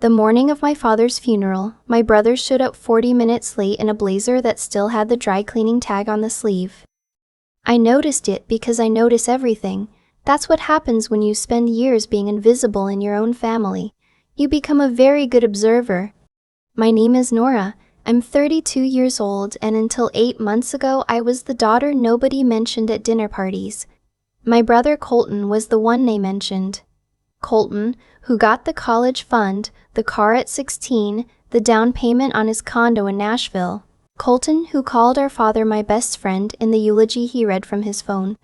The morning of my father's funeral, my brother showed up 40 minutes late in a blazer that still had the dry cleaning tag on the sleeve. I noticed it because I notice everything. That's what happens when you spend years being invisible in your own family. You become a very good observer. My name is Nora. I'm 32 years old, and until 8 months ago I was the daughter nobody mentioned at dinner parties. My brother Colton was the one they mentioned. Colton, who got the college fund, the car at 16, the down payment on his condo in Nashville. Colton, who called our father my best friend in the eulogy he read from his phone.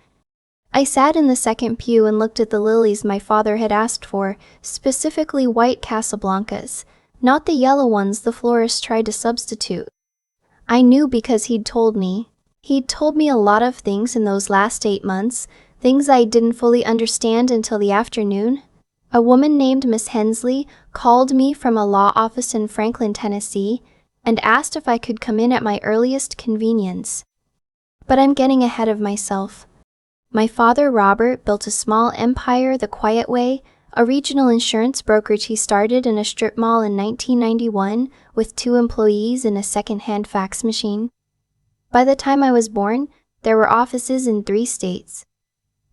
I sat in the second pew and looked at the lilies my father had asked for, specifically white Casablancas, not the yellow ones the florist tried to substitute. I knew because he'd told me. He'd told me a lot of things in those last 8 months, things I didn't fully understand until the afternoon. A woman named Miss Hensley called me from a law office in Franklin, Tennessee, and asked if I could come in at my earliest convenience. But I'm getting ahead of myself. My father, Robert, built a small empire the quiet way, a regional insurance brokerage he started in a strip mall in 1991 with 2 employees and a second-hand fax machine. By the time I was born, there were offices in 3 states.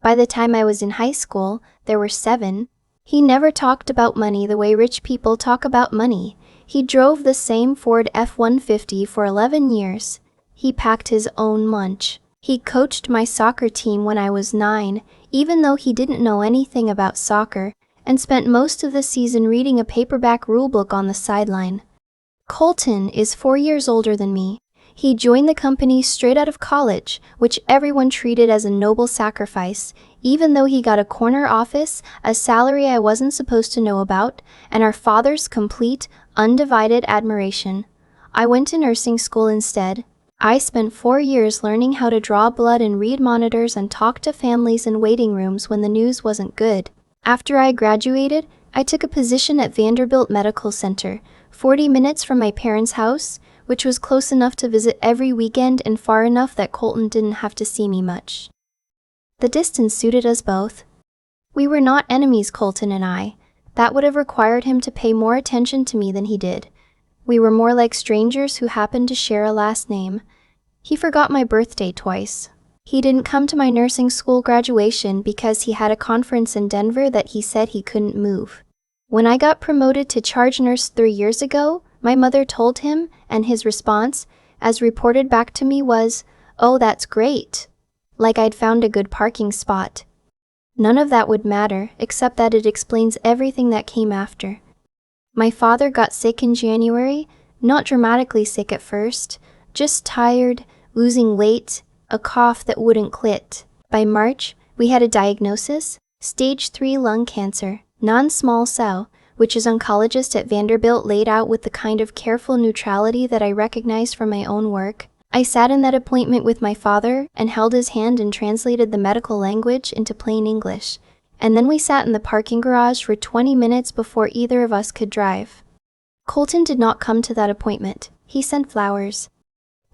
By the time I was in high school, there were 7. He never talked about money the way rich people talk about money. He drove the same Ford F-150 for 11 years. He packed his own lunch. He coached my soccer team when I was 9, even though he didn't know anything about soccer, and spent most of the season reading a paperback rulebook on the sideline. Colton is 4 years older than me. He joined the company straight out of college, which everyone treated as a noble sacrifice, even though he got a corner office, a salary I wasn't supposed to know about, and our father's complete, undivided admiration. I went to nursing school instead. I spent 4 years learning how to draw blood and read monitors and talk to families in waiting rooms when the news wasn't good. After I graduated, I took a position at Vanderbilt Medical Center, 40 minutes from my parents' house, which was close enough to visit every weekend and far enough that Colton didn't have to see me much. The distance suited us both. We were not enemies, Colton and I. That would have required him to pay more attention to me than he did. We were more like strangers who happened to share a last name. He forgot my birthday twice. He didn't come to my nursing school graduation because he had a conference in Denver that he said he couldn't move. When I got promoted to charge nurse 3 years ago, my mother told him, and his response, as reported back to me, was, "Oh, that's great." Like I'd found a good parking spot. None of that would matter, except that it explains everything that came after. My father got sick in January, not dramatically sick at first, just tired, losing weight, a cough that wouldn't quit. By March, we had a diagnosis, stage 3 lung cancer, non-small cell, which his oncologist at Vanderbilt laid out with the kind of careful neutrality that I recognized from my own work. I sat in that appointment with my father and held his hand and translated the medical language into plain English. And then we sat in the parking garage for 20 minutes before either of us could drive. Colton did not come to that appointment. He sent flowers.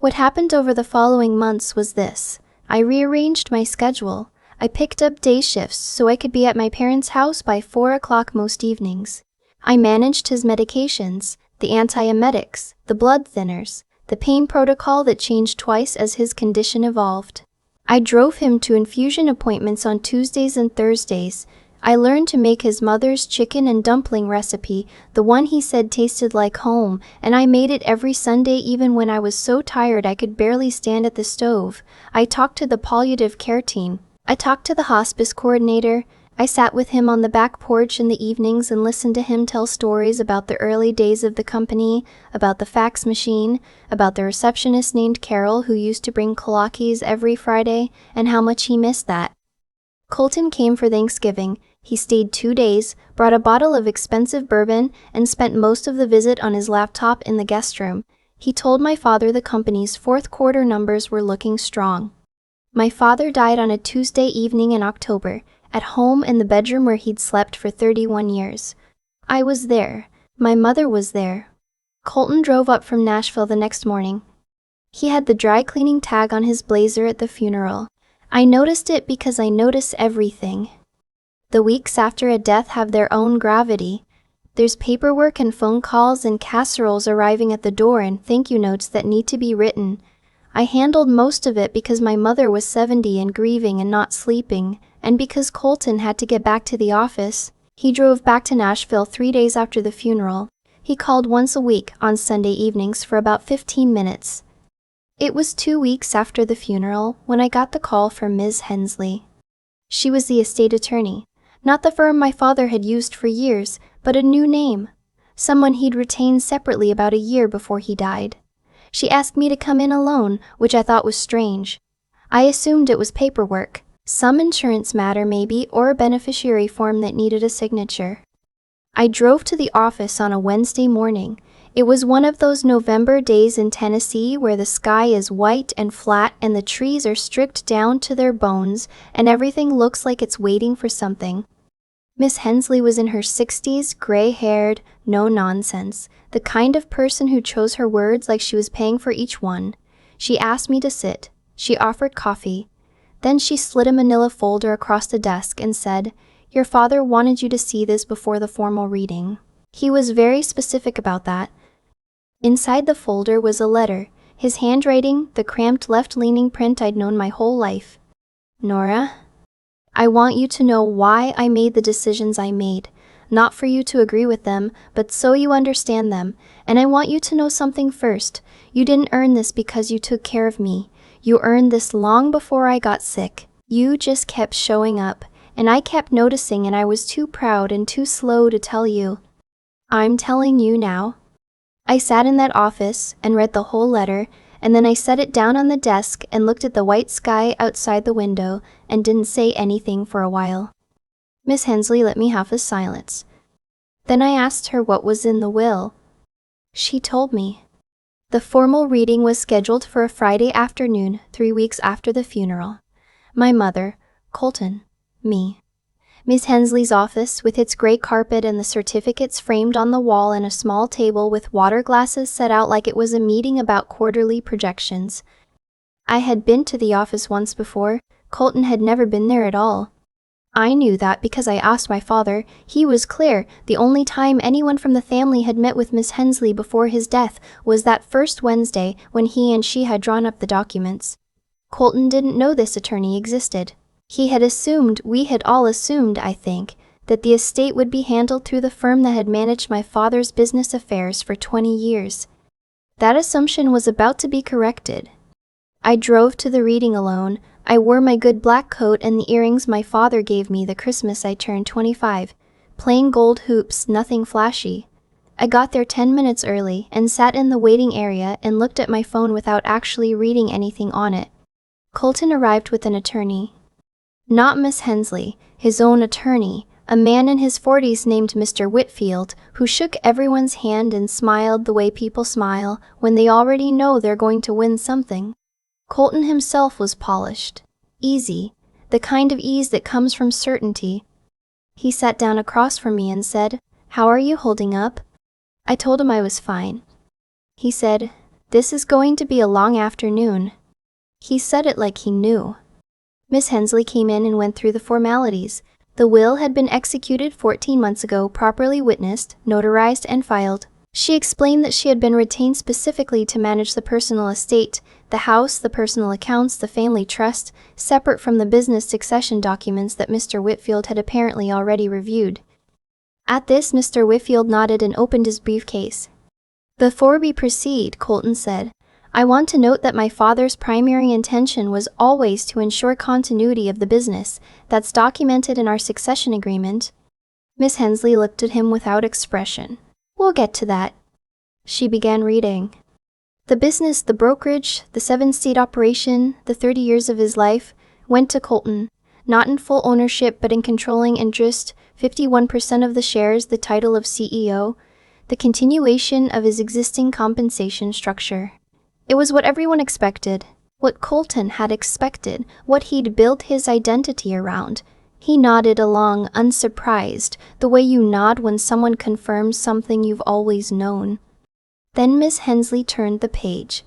What happened over the following months was this. I rearranged my schedule. I picked up day shifts so I could be at my parents' house by 4 o'clock most evenings. I managed his medications, the antiemetics, the blood thinners, the pain protocol that changed twice as his condition evolved. I drove him to infusion appointments on Tuesdays and Thursdays. I learned to make his mother's chicken and dumpling recipe, the one he said tasted like home, and I made it every Sunday even when I was so tired I could barely stand at the stove. I talked to the palliative care team. I talked to the hospice coordinator. I sat with him on the back porch in the evenings and listened to him tell stories about the early days of the company, about the fax machine, about the receptionist named Carol who used to bring kolaches every Friday, and how much he missed that. Colton came for Thanksgiving. He stayed 2 days, brought a bottle of expensive bourbon, and spent most of the visit on his laptop in the guest room. He told my father the company's fourth quarter numbers were looking strong. My father died on a Tuesday evening in October, at home in the bedroom where he'd slept for 31 years. I was there. My mother was there. Colton drove up from Nashville the next morning. He had the dry cleaning tag on his blazer at the funeral. I noticed it because I notice everything. The weeks after a death have their own gravity. There's paperwork and phone calls and casseroles arriving at the door and thank you notes that need to be written. I handled most of it because my mother was 70 and grieving and not sleeping, and because Colton had to get back to the office. He drove back to Nashville 3 days after the funeral. He called once a week on Sunday evenings for about 15 minutes. It was 2 weeks after the funeral when I got the call from Ms. Hensley. She was the estate attorney, not the firm my father had used for years, but a new name, someone he'd retained separately about a year before he died. She asked me to come in alone, which I thought was strange. I assumed it was paperwork, some insurance matter maybe, or a beneficiary form that needed a signature. I drove to the office on a Wednesday morning. It was one of those November days in Tennessee where the sky is white and flat and the trees are stripped down to their bones and everything looks like it's waiting for something. Miss Hensley was in her 60s, gray-haired, no-nonsense, the kind of person who chose her words like she was paying for each one. She asked me to sit. She offered coffee. Then she slid a manila folder across the desk and said, "Your father wanted you to see this before the formal reading. He was very specific about that." Inside the folder was a letter, his handwriting, the cramped left-leaning print I'd known my whole life. "Nora, I want you to know why I made the decisions I made. Not for you to agree with them, but so you understand them. And I want you to know something first. You didn't earn this because you took care of me. You earned this long before I got sick. You just kept showing up, and I kept noticing and I was too proud and too slow to tell you. I'm telling you now." I sat in that office and read the whole letter, and then I set it down on the desk and looked at the white sky outside the window and didn't say anything for a while. Miss Hensley let me have a silence. Then I asked her what was in the will. She told me. The formal reading was scheduled for a Friday afternoon, 3 weeks after the funeral. My mother, Colton, me. Miss Hensley's office, with its gray carpet and the certificates framed on the wall and a small table with water glasses set out like it was a meeting about quarterly projections. I had been to the office once before. Colton had never been there at all. I knew that because I asked my father. He was clear. The only time anyone from the family had met with Miss Hensley before his death was that first Wednesday when he and she had drawn up the documents. Colton didn't know this attorney existed. He had assumed, we had all assumed, I think, that the estate would be handled through the firm that had managed my father's business affairs for 20 years. That assumption was about to be corrected. I drove to the reading alone. I wore my good black coat and the earrings my father gave me the Christmas I turned 25. Plain gold hoops, nothing flashy. I got there 10 minutes early and sat in the waiting area and looked at my phone without actually reading anything on it. Colton arrived with an attorney. Not Miss Hensley, his own attorney, a man in his 40s named Mr. Whitfield, who shook everyone's hand and smiled the way people smile when they already know they're going to win something. Colton himself was polished, easy, the kind of ease that comes from certainty. He sat down across from me and said, "How are you holding up?" I told him I was fine. He said, "This is going to be a long afternoon." He said it like he knew. Miss Hensley came in and went through the formalities. The will had been executed 14 months ago, properly witnessed, notarized, and filed. She explained that she had been retained specifically to manage the personal estate, the house, the personal accounts, the family trust, separate from the business succession documents that Mr. Whitfield had apparently already reviewed. At this, Mr. Whitfield nodded and opened his briefcase. "Before we proceed," Colton said, "I want to note that my father's primary intention was always to ensure continuity of the business. That's documented in our succession agreement." Miss Hensley looked at him without expression. "We'll get to that." She began reading. The business, the brokerage, the 7-state operation, the 30 years of his life, went to Colton, not in full ownership but in controlling interest, 51% of the shares, the title of CEO, the continuation of his existing compensation structure. It was what everyone expected, what Colton had expected, what he'd built his identity around. He nodded along, unsurprised, the way you nod when someone confirms something you've always known. Then Miss Hensley turned the page.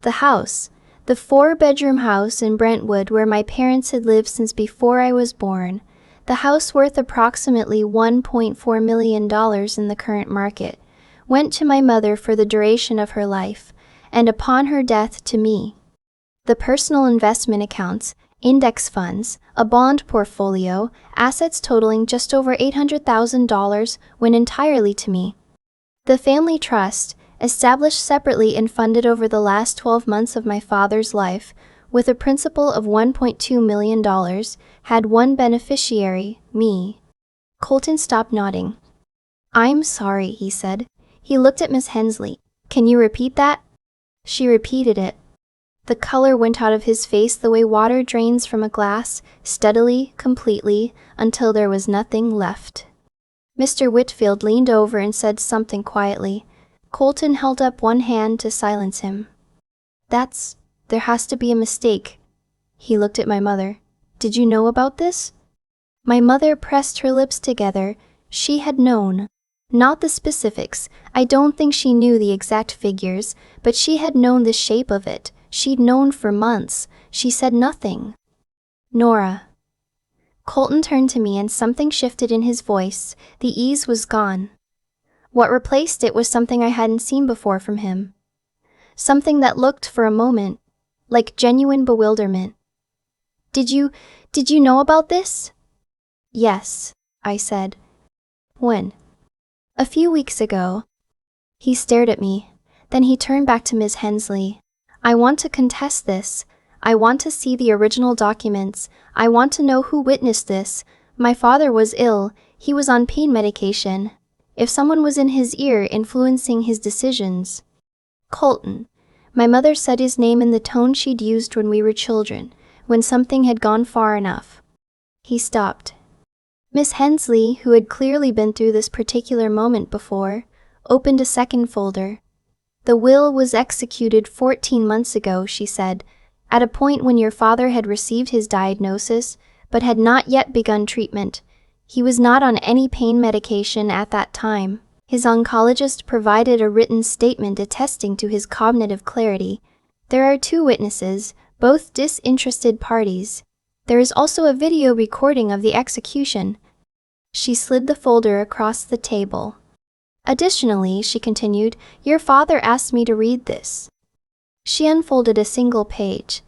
The house, the 4-bedroom house in Brentwood where my parents had lived since before I was born, The house, worth approximately $1.4 million in the current market, went to my mother for the duration of her life, and upon her death to me. The personal investment accounts, index funds, a bond portfolio, assets totaling just over $800,000 went entirely to me. The family trust, established separately and funded over the last 12 months of my father's life, with a principal of $1.2 million, had one beneficiary, me. Colton stopped nodding. "I'm sorry," he said. He looked at Miss Hensley. "Can you repeat that?" She repeated it. The color went out of his face the way water drains from a glass, steadily, completely, until there was nothing left. Mr. Whitfield leaned over and said something quietly. Colton held up one hand to silence him. There has to be a mistake." He looked at my mother. "Did you know about this?" My mother pressed her lips together. She had known. Not the specifics. I don't think she knew the exact figures, but she had known the shape of it. She'd known for months. She said nothing. "Nora." Colton turned to me and something shifted in his voice. The ease was gone. What replaced it was something I hadn't seen before from him. Something that looked, for a moment, like genuine bewilderment. Did you know about this?" "Yes," I said. "When?" "A few weeks ago." He stared at me. Then he turned back to Ms. Hensley. "I want to contest this. I want to see the original documents. I want to know who witnessed this. My father was ill. He was on pain medication. If someone was in his ear influencing his decisions." "Colton." My mother said his name in the tone she'd used when we were children, when something had gone far enough. He stopped. Miss Hensley, who had clearly been through this particular moment before, opened a second folder. "The will was executed 14 months ago," she said, "at a point when your father had received his diagnosis, but had not yet begun treatment. He was not on any pain medication at that time. His oncologist provided a written statement attesting to his cognitive clarity. There are 2 witnesses, both disinterested parties. There is also a video recording of the execution." She slid the folder across the table. "Additionally," she continued, "your father asked me to read this." She unfolded a single page.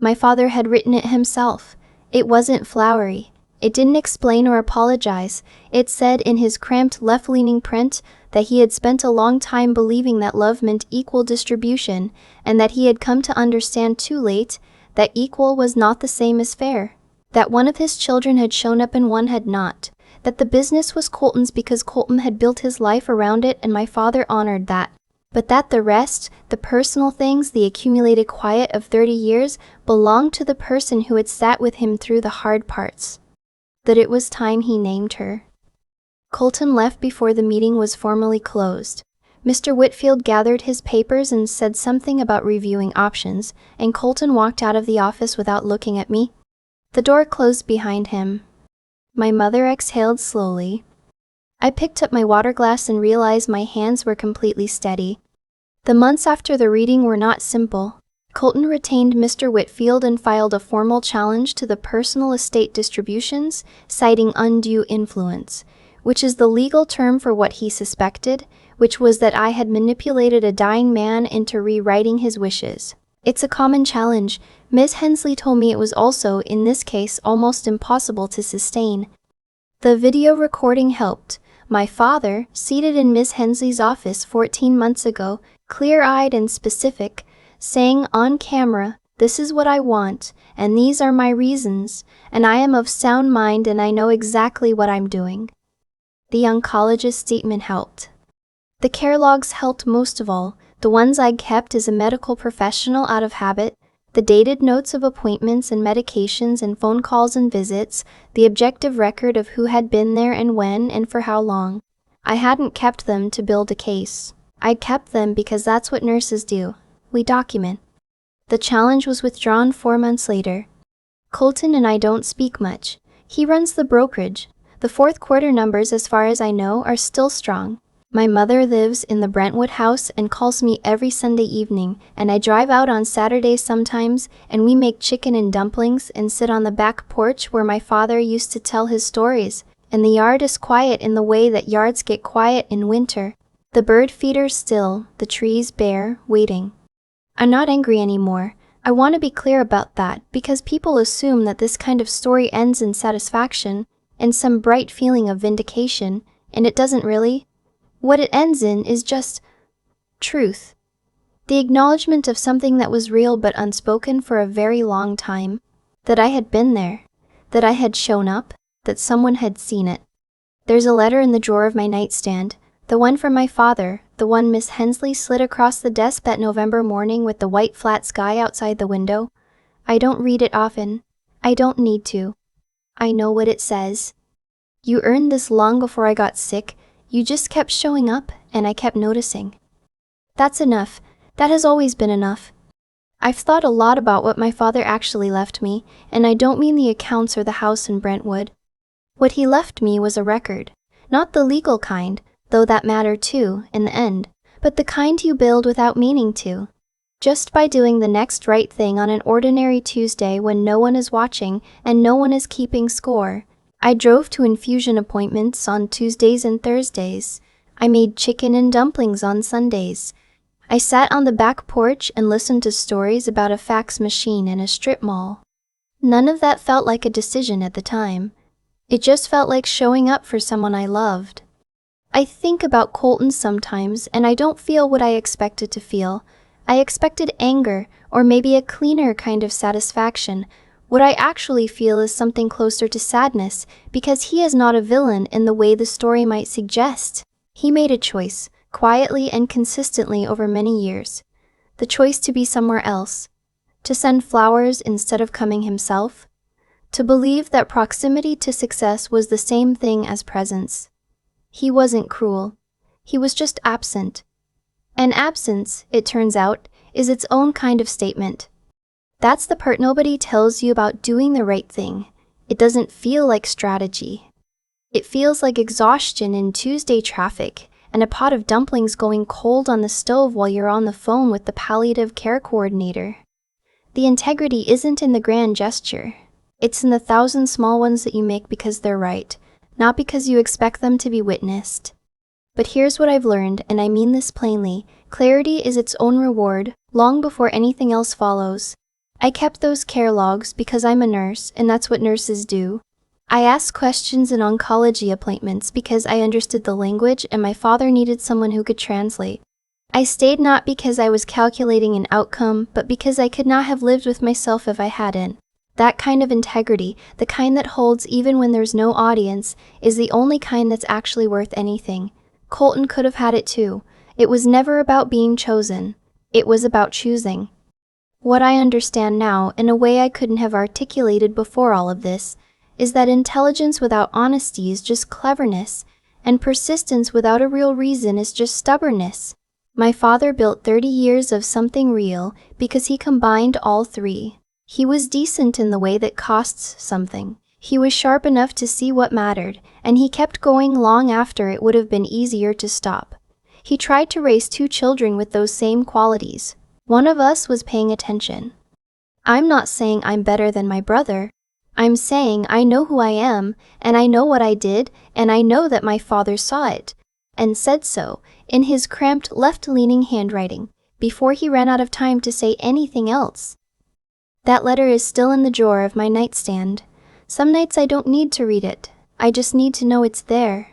My father had written it himself. It wasn't flowery. It didn't explain or apologize. It said in his cramped left-leaning print that he had spent a long time believing that love meant equal distribution, and that he had come to understand too late that equal was not the same as fair. That one of his children had shown up and one had not. That the business was Colton's because Colton had built his life around it and my father honored that. But that the rest, the personal things, the accumulated quiet of 30 years, belonged to the person who had sat with him through the hard parts. That it was time he named her. Colton left before the meeting was formally closed. Mr. Whitfield gathered his papers and said something about reviewing options, and Colton walked out of the office without looking at me. The door closed behind him. My mother exhaled slowly. I picked up my water glass and realized my hands were completely steady. The months after the reading were not simple. Colton retained Mr. Whitfield and filed a formal challenge to the personal estate distributions, citing undue influence, which is the legal term for what he suspected, which was that I had manipulated a dying man into rewriting his wishes. It's a common challenge. Ms. Hensley told me it was also, in this case, almost impossible to sustain. The video recording helped. My father, seated in Ms. Hensley's office 14 months ago, clear-eyed and specific, saying on camera, "This is what I want, and these are my reasons, and I am of sound mind and I know exactly what I'm doing." The oncologist's statement helped. The care logs helped most of all, the ones I'd kept as a medical professional out of habit, the dated notes of appointments and medications and phone calls and visits, the objective record of who had been there and when and for how long. I hadn't kept them to build a case. I'd kept them because that's what nurses do. We document. The challenge was withdrawn 4 months later. Colton and I don't speak much. He runs the brokerage. The fourth quarter numbers, as far as I know, are still strong. My mother lives in the Brentwood house and calls me every Sunday evening, and I drive out on Saturdays sometimes, and we make chicken and dumplings and sit on the back porch where my father used to tell his stories, and the yard is quiet in the way that yards get quiet in winter. The bird feeders still, the trees bare, waiting. I'm not angry anymore. I want to be clear about that because people assume that this kind of story ends in satisfaction and some bright feeling of vindication, and it doesn't really. What it ends in is just truth. The acknowledgement of something that was real but unspoken for a very long time. That I had been there. That I had shown up. That someone had seen it. There's a letter in the drawer of my nightstand. The one from my father, the one Miss Hensley slid across the desk that November morning with the white flat sky outside the window. I don't read it often. I don't need to. I know what it says. You earned this long before I got sick. You just kept showing up, and I kept noticing. That's enough. That has always been enough. I've thought a lot about what my father actually left me, and I don't mean the accounts or the house in Brentwood. What he left me was a record. Not the legal kind, though that mattered too, in the end, but the kind you build without meaning to. Just by doing the next right thing on an ordinary Tuesday when no one is watching and no one is keeping score. I drove to infusion appointments on Tuesdays and Thursdays. I made chicken and dumplings on Sundays. I sat on the back porch and listened to stories about a fax machine and a strip mall. None of that felt like a decision at the time. It just felt like showing up for someone I loved. I think about Colton sometimes and I don't feel what I expected to feel. I expected anger or maybe a cleaner kind of satisfaction. What I actually feel is something closer to sadness because he is not a villain in the way the story might suggest. He made a choice, quietly and consistently over many years. The choice to be somewhere else. To send flowers instead of coming himself. To believe that proximity to success was the same thing as presence. He wasn't cruel. He was just absent. And absence, it turns out, is its own kind of statement. That's the part nobody tells you about doing the right thing. It doesn't feel like strategy. It feels like exhaustion in Tuesday traffic and a pot of dumplings going cold on the stove while you're on the phone with the palliative care coordinator. The integrity isn't in the grand gesture. It's in the 1,000 small ones that you make because they're right, not because you expect them to be witnessed. But here's what I've learned, and I mean this plainly. Clarity is its own reward, long before anything else follows. I kept those care logs because I'm a nurse, and that's what nurses do. I asked questions in oncology appointments because I understood the language and my father needed someone who could translate. I stayed not because I was calculating an outcome, but because I could not have lived with myself if I hadn't. That kind of integrity, the kind that holds even when there's no audience, is the only kind that's actually worth anything. Colton could have had it too. It was never about being chosen. It was about choosing. What I understand now, in a way I couldn't have articulated before all of this, is that intelligence without honesty is just cleverness, and persistence without a real reason is just stubbornness. My father built 30 years of something real because he combined all three. He was decent in the way that costs something. He was sharp enough to see what mattered, and he kept going long after it would have been easier to stop. He tried to raise 2 children with those same qualities. One of us was paying attention. I'm not saying I'm better than my brother. I'm saying I know who I am, and I know what I did, and I know that my father saw it, and said so, in his cramped left-leaning handwriting, before he ran out of time to say anything else. That letter is still in the drawer of my nightstand. Some nights I don't need to read it. I just need to know it's there.